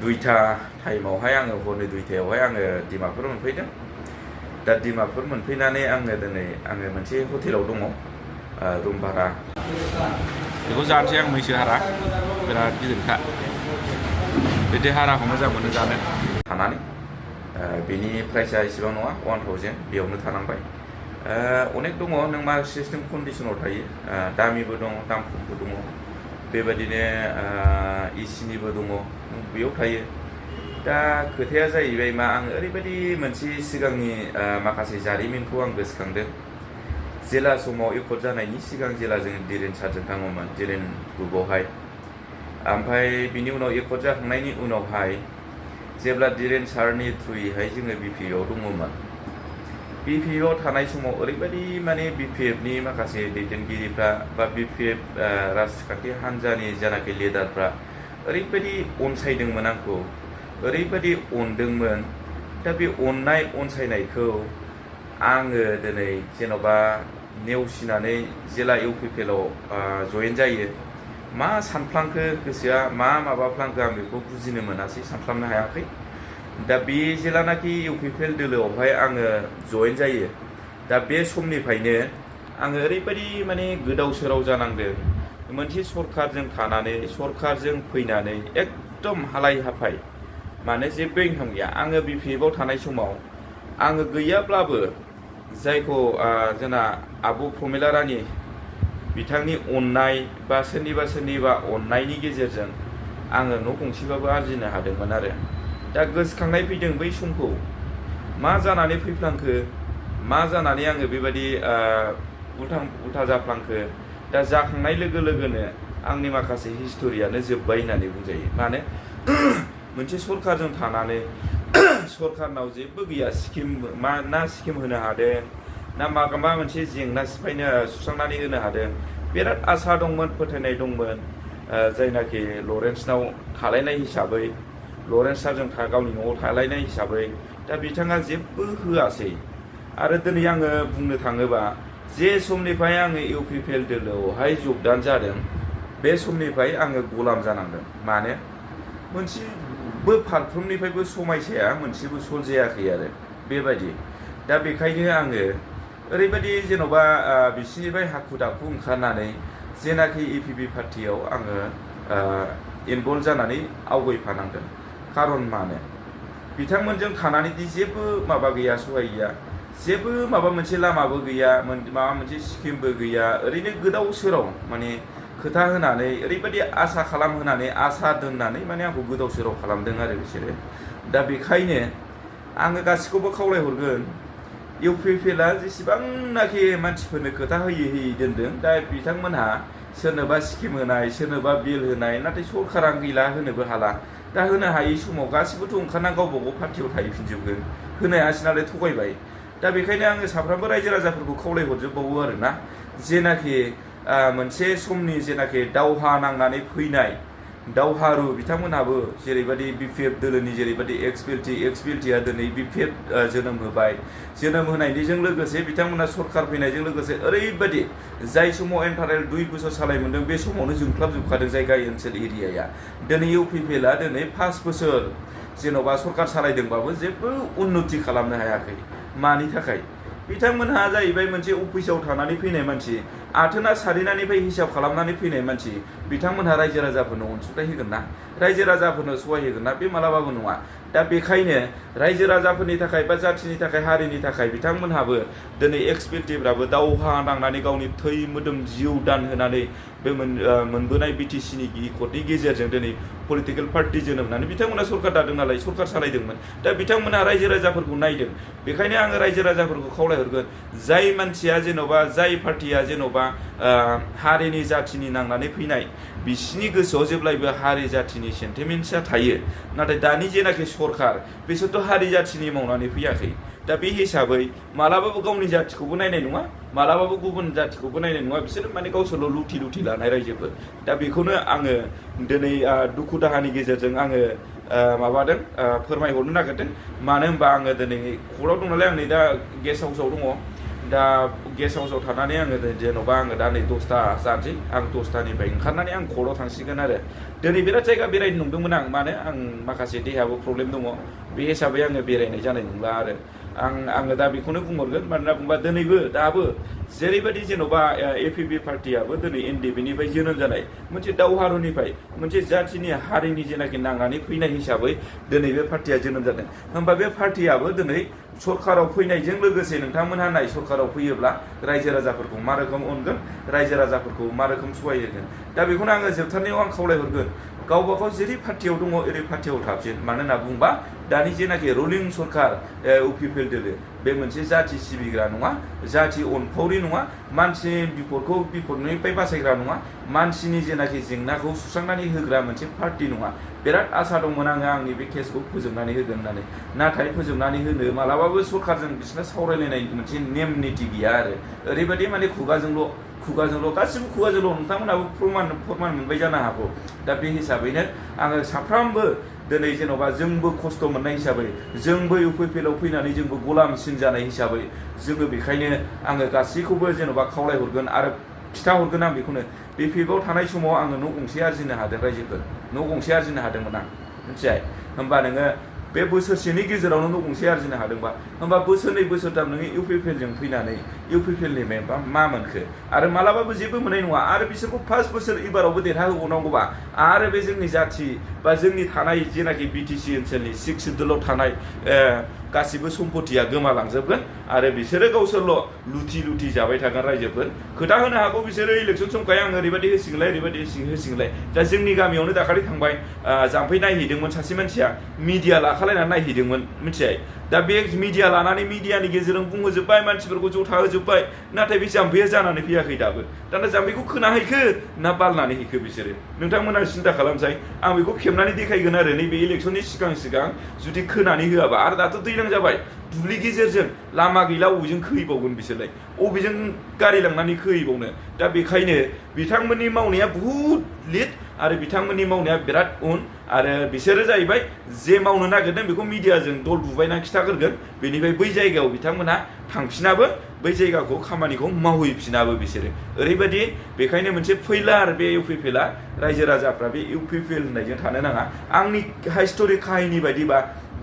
2टा टाइमावहाय आङो हरनि 2टायावहाय आङो डिमापुर मोनफैदों। दा डिमापुर मोनफैनानै आङो दिनै आङो मोनसे हटेलाव दङ रुम भारा बेखौ जानोसै आं मैसो हारा बिराद गिदिरखा बिदि हाराखौ मोजां मोनो जानो थानानै बेनि प्राइसआ इसेबां नङा 1000 बेयावनो थानांबाय। अनेक दङ नों मा सिस्टेम कन्डिसनाव थायो दामिबो दङ दाम खमबो दङ बेबायदिनो एसिनिबो दङ बेयाव थायो। दा खोथाया जाहैबाय मा आं ओरैबायदि मोनसे सिगांनि माखासे जारिमिनखौ आं गोसोखांदों। जेला समाव एकर्ड जानायनि सिगां जेला जों दिरेन सारजों थाङोमोन दिरेन ग्रुपआवहाय ओमफ्राय बिनि उनाव एकर्ड जाखांनायनि उनावहाय जेब्ला दिरेन सारनि थ्रुयैहाय जोङो बिपिएफआव दङमोन। बिपिएफआव थानाय समाव ओरैबायदि माने बिपिएफनि माखासे दैदेनगिरिफ्रा बा बिपिएफ राजखान्थि हान्जानि जानाखि लिडारफ्रा ओरैबायदि अनसायदोंमोन आंखौ ओरैबायदि अनदोंमोन। दा बे अननाय अनसायनायखौ आङो दिनै जेन'बा नेवसिनानै जेला इउपिपिएलआव जयेन जायो मा सानफ्लांखो गोसोआ मा माबाफ्लांखो आं बेखौ बुजिनो मोनासै सानफ्लांनो हायाखै। दा बे जेलानाखि इउपिपिएल दोलोआवहाय आङो जयेन जायो दा बे समनिफ्रायनो आङो ओरैबायदि माने गोदाव सोराव जानांदों। मोनसे सरखारजों थानानै सरखारजों फैनानै एकदम हालाय हाफाय माने जेबो इनकाम गैया। आङो बिपिएफआव थानाय समाव आङो गैयाब्लाबो जायखौ जोंना आब' प्रमिला रानि बिथांनि अननाय बा सोरनिबा अननायनि गेजेरजों आङो न' गंसेबाबो आरजिनो हादोंमोन आरो। दा गोसोखांनाय फैदों बै समखौ मा जानानै फैफ्लांखो मा जानानै आङो बेबायदि उल्था जाफ्लांखो। दा जाखांनाय लोगो लोगोनो आंनि माखासे हिस्ट'रियानो जोब्बाय होननानै बुंजायो। मानो मोनसे सरखारजों थानानै सरखारनाव जेबो गैया स्किम ना स्किम होनो हादों ना माबा मोनसे जेंना सुस्रांनानै होनो हादों। बिराद आसा दंमोन फोथायनाय दंमोन जायनाखि लरेन्सनाव थालायनाय हिसाबै लरेन्स सारजों गावनि न'आव थालायनाय हिसाबै दा बिथाङा जेबो होआसै। आरो दिनै आङो बुंनो थाङोबा जे समनिफ्राय आङो इउपिपिएल दोलोआवहाय जगदान जादों बे समनिफ्राय आङो गलाम जानांदों। मानो मोनसेबो फारफ्रोमनिफ्रायबो समायसाया मोनसेबो सल्भ जायाखै आरो बेबायदि। दा बेखायनो आङो ओरैबायदि जेन'बा बिसिनिफ्राय हाखु दाखु ओंखारनानै जेनाखि इपिपि पार्टियाव आङो इनभल्भ जानानै आवगायफानांदों। खारन मानो बिथांमोनजों थानानैदि जेबो माबा गैया सहाय गैया जेबो माबा मोनसे लामाबो गैया माबा मोनसे स्किमबो गैया ओरैनो गोदाव सोराव माने खोथा होनानै ओरैबायदि आसा खालामहोनानै आसा दोननानै माने आंखौ गोदाव सोराव खालामदों आरो बिसोरो। दा बेखायनो आङो गासिखौबो खावलायहरगोन इउपिपिएलआ जेसेबांनाखि मानसिफोरनो खोथा होयै दोनदों दा बिथांमोनहा सोरनोबा स्किम होनाय सोरनोबा बिल होनाय नाथाय सरकारा गैला होनोबो हाला। दा होनो हायै समाव गासिबोथ' ओंखारना गावबा गाव पार्टियाव थाहैफिनजोबगोन होनो हायासै नालाय थगायबाय। दा बेखायनो आङो साफ्रोमबो रायजो राजाफोरखौ खावलायहरजोबबावो आरोना जेनाखि मोनसे समनि जेनाखि दावहा नांनानै फैनाय दावहारु बिथांमोनहाबो जेरैबायदि बिपिएफ दोलोनि जेरैबायदि एक्सपिएलटिया दिनै बिपिएफ जोनोम होबाय। जोनोम होनायनिजों लोगोसे बिथांमोना सरकार फैनायजों लोगोसे ओरैबायदि जाय समाव एन्टारेल 2 बोसोर सालाय मोनदों बे समावनो जोंख्लाबजोबखादों जायगा ओनसोल एरियाया। दिनै इउपिपिएलआ दिनै 5 बोसोर जेन'बा सरकार सालायदोंबाबो जेबो उन्नति खालामनो हायाखै। मानि थाखाय बिथांमोनहा जाहैबाय मोनसे अफिसाव थानानै फैनाय मानसि आथोना सारिनानिफ्राय हिसाब खालामनानै फैनाय मानसि। बिथांमोनहा रायजो राजाफोरनो अनसुंथाइ होगोन ना रायजो राजाफोरनो सहाय होगोन ना बे मालाबाबो नङा। दा बेखायनो रायजो राजाफोरनि थाखाय बा जाथिनि थाखाय हारिनि थाखाय बिथांमोनहाबो दिनै एक्सपिएलटिफ्राबो दावहा नांनानै गावनि थै मोदोम जिउ दान होनानै बे मोनबोनाय बिटिसिनि एकर्डनि गेजेरजों दिनै पलिटिकेल पार्टि जोनोम होनानै बिथांमोना सरकार दादों नालाय सरकार सालायदोंमोन। दा बिथांमोनहा रायजो राजाफोरखौ नायदों। बेखायनो आङो रायजो राजाफोरखौ खावलायहरगोन जाय मानसिया जेन'बा जाय पार्टिया जेन'बा हारिनि जाथिनि नांनानै फैनाय बिसिनि गोसोआव जेब्लायबो हारि जाथिनि सेन्टिमेन्टसा थायो। नाथाय दानि जेनाखि सरकार बिसोरथ' हारि जाथिनि मावनानै फैयाखै। दा बे हिसाबै मालाबाबो गावनि जाथिखौबो नायनाय नङा मालाबाबो गुबुन जाथिखौबो नायनाय नङा। बिसोर माने गावसोरल' लुथि लानाय रायजोफोर। दा बेखौनो आङो दिनै दुखु दाहानि गेजेरजों आङो माबादों फोरमायहरनो नागिरदों। मानो होनबा आङो दिनै कर्टआव दं नालाय आं नै दा गेस्ट हाउसाव दङ। दा गेस्ट हाउसाव थानानै आङो जेन'बा आङो दा नै 10ता जानोसै आं 10तानिफ्राय ओंखारनानै आं कर्टआव थांसिगोन आरो दिनै बिराद जायगा बेरायनो नंदोंमोन आं मानो आं माखासे देहायाबो प्रब्लेम दङ बे हिसाबै आङो बेरायनाय जानाय नंला आरो आङो दा बेखौनो बुंहरगोन मानोना बुंबा दिनैबो दाबो जेरैबायदि जेन'बा एपिपि पार्टियाबो दिनै एनडिएफबिनिफ्राय जोनोम जानाय मोनसे दावहारुनिफ्राय मोनसे जाथिनि हारिनि जेनाखि नांनानै फैनाय हिसाबै दिनै बे पार्टिया जोनोम जादों होमबा बे पार्टियाबो दिनै सरकाराव फैनायजों लोगोसे नोंथांमोनहा नाय सरकाराव फैयोब्ला रायजो राजाफोरखौ मा रोखोम अनगोन रायजो राजाफोरखौ मा रोखोम सहाय होगोन दा बेखौनो आङो जोबथारनायाव आं खावलायहरगोन गावबा गाव जेरै पार्टियाव दङ ओरै पार्टियाव थाबसिन मानो होनना बुंबा दानि जेनाखि रुलिं सरकार UPPL दोलो बे मोनसे जाथि सिबिग्रा नङा जाथि अनफावरि नङा मानसि बिपदखौ बिपदनिफ्राय बासायग्रा नङा मानसिनि जेनाखि जेंनाखौ सुस्रांनानै होग्रा मोनसे पार्टि नङा बिराद आसा दंमोन आङो आंनि बे केसखौ फोजोबनानै होगोन होननानै नाथाय फोजोबनानै होनो मालाबाबो सरकारजों बिसोरना सावरायलायनाय मोनसे नेम निति गैया आरो ओरैबायदि माने खुगाजोंल' गासिबो खुगाजोंल' नोंथांमोनाबो फोरमान मोनबाय जानो हागौ दा बे हिसाबैनो आङो साफ्रामबो दिनै जेन'बा जोंबो खस्थ' मोननाय हिसाबै जोंबो UPPLआव फैनानै जोंबो गलामसिन जानाय हिसाबै जोङो बेखायनो आङो गासैखौबो जेन'बा खावलायहरगोन आरो खिथाहरगोन आं बेखौनो BPFआव थानाय समाव आङो न' गंसे आरजिनो हादों रायजोफोर न' गंसे आरजिनो हादोंमोन आं मिथिबाय होमबा नोङो बे बोसोरसेनि गेजेरावनो न' गंसे आरजिनो हादोंबा होमबा बोसोरनै बोसोरथाम नोङो UPPLजों फैनानै UPPLनि मेम्बा मा मोनखो आरो मालाबाबो जेबो मोननाय नङा आरो बिसोरखौ फार्स्ट बोसोर एबारावबो देरहाहोबावनांगौबा आरो बे जोंनि जाथि बा जोंनि थानाय जेनाखि BTC ओनसोलनि 6 सिडुलआव थानाय गासिबो सम्पतिया गोमालांजोबगोन आरो बिसोरो गावसोरल' लुथि जाबाय थागोन रायजोफोर खोथा होनो हागौ बिसोरो इलेक्सन समखाय आं ओरैबायदि होसिगोनलाय दा जोंनि गामियावनो दाखालि थांबाय जाम्फै नायहैदोंमोन सासे मानसिया मिडिया लाखालायनानै नायहैदोंमोन मिथिबाय दा बे मिडिया लानानै मिडियानि गेजेरजों बुंहोजोब्बाय मानसिफोरखौ ज' थाहोजोब्बाय नाथाय बे जाम्फैया जानानै फैयाखै दाबो दाना जाम्फैखौ खोना हैखो ना बालनानै हैखो बिसोरो नोंथांमोना सिन्था खालामसाय आं बेखौ खेबनानै देखायगोन आरो नैबे इलेक्सननि सिगां जुदि खोनानै होआबा आरो दाथ' दैज्लां जाबाय दुब्लि गेजेरजों लामा गैला अबेजों खोहैबावगोन बिसोरलाय अबेजों गारि लांनानै खोहैबावनो दा बेखायनो बिथांमोननि मावनाया बुहुद लिट आरो बिथांमोननि मावनाया बिराद उन आरो बिसोरो जाहैबाय जे मावनो नागिरदों बेखौ मिडियाजों दल बुबायना खिथागोरगोन बेनिफ्राय बै जायगायाव बिथांमोना थांफिनाबो बै जायगाखौ खामानिखौ मावहैफिनाबो बिसोरो ओरैबायदि बेखायनो मोनसे फैलार बे UPPLआ रायजो राजाफ्रा बे UPPL होननायजों थानो नाङा आंनि हिस्ट'रिक काहिनी बायदिबा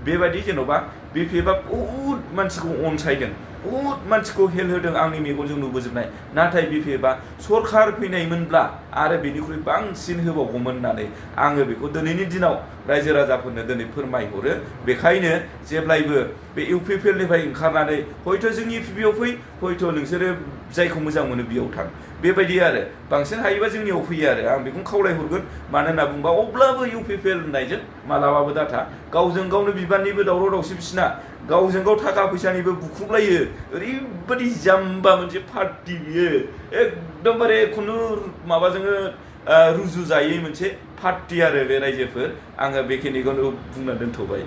बेबायदि जेन'बा BPFआ बहुद मानसिखौ अनसायदों बहुद मानसिखौ हेल्प होदों आंनि मेगनजों नुबोजोबनाय नाथाय BPFआ सरकार फैनायमोनब्ला आरो बेनिख्रुइ बांसिन होबावगौमोन होननानै आङो बेखौ दिनैनि दिनाव रायजो राजाफोरनो दिनै फोरमायहरो बेखायनो जेब्लायबो बे UPPLनिफ्राय ओंखारनानै हयथ' जोंनि UPPआव फै हयथ' नोंसोरो जायखौ मोजां मोनो बेयाव थां बेबायदि आरो बांसिन हायोबा जोंनियाव फैयो आरो आं बेखौनो खावलायहरगोन मानो होनना बुंबा अब्लाबो UPPL होननायजों मालाबाबो दाथा गावजों गावनो बिबाननिबो दावराव दावसि बिसिना गावजों गाव थाखा फैसानिबो बुख्रुबलायो ओरैबायदि जाम्बा मोनसे पार्टि बियो एकदमबारे खुनु माबाजोंनो रुजुजायै मोनसे पार्टि आरो बे रायजोफोर आङो बेखिनिखौनो बुंना दोनथ'बाय